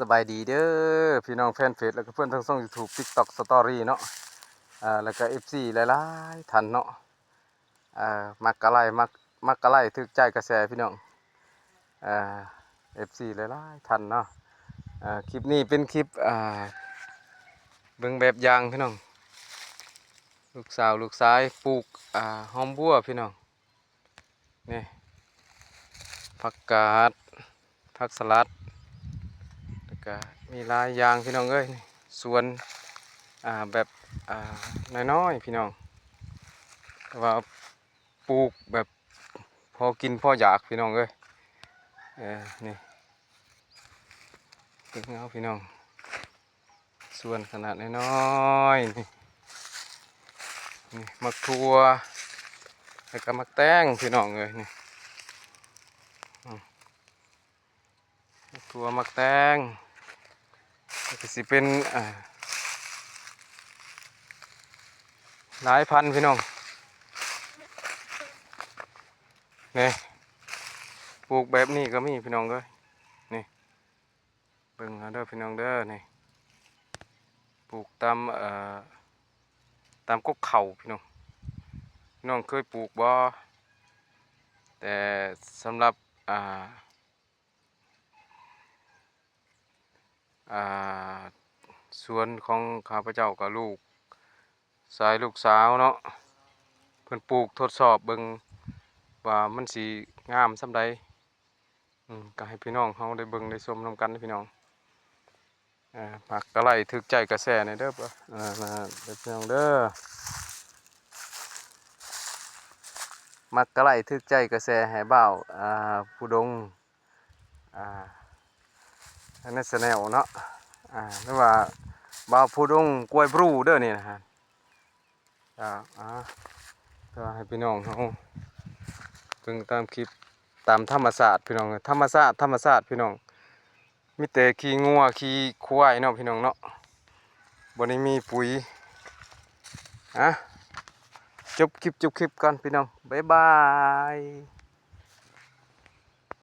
สบายดีเด้อพี่น้องแฟนเพจแล้วก็เพื่อนทั้งช่อง YouTube TikTok Story เนาะแล้วก็ FC หลายๆท่านเนาะมักกะไลมักกะไลถึกใจกระแสพี่น้องอ่า FC หลายๆท่านเนาะคลิปนี้เป็นคลิปเบิ่งแบบอย่างพี่น้องลูกสาวลูกชายปลูกหอมบัวพี่น้องนี่ผักกาดผักสลัดแล้วก็มีหลายอย่างพี่น้องเอ้ยนี่สวนแบบน้อยๆพี่น้องแต่ว่าปลูกแบบพอกินพออยากพี่น้องเอ้ยนี่ตึกเงาพี่น้องสวนขนาดน้อยๆนี่มักทั่วแล้วก็มักแตงพี่น้องเอ้ยนี่มักทั่วมักแตงก็สิเป็นหลายพันพี่น้องนี่ปลูกแบบนี้ก็มีพี่น้องเอ้ยนี่เบิ่งเอาเด้อพี่น้องเด้อนี่ปลูกตามกกเขาพี่น้องพี่น้องเคยปลูกบ่แต่สำหรับสวนของข้าพเจ้ากับลูกลูกสาวเนาะเพิ่นปลูกทดสอบเบิ่งว่ามันสิงามส่ำใดก็ให้พี่น้องเฮาได้เบิ่งได้ชมนำกันนะพี่น้องมักกะไลถึกใจกระแสนี่เด้อเด้อพี่น้องเด้อมักกะไลถึกใจกระแสให้บ่าวผู้ดงอันนั้นแนลเนาะหรือว่าบ่าวผู้ดงกล้วยบรูเด้อนี่นะฮะก็ให้พี่น้องเขาเบิ่งตามคลิปตามธรรมศาสตร์พี่น้องธรรมศาสตร์พี่น้องมีแต่ขี้งัวขี้ควายเนาะพี่น้องเนาะบ่ได้มีปุ๋ยจบคลิปก่อนพี่น้องบ๊ายบาย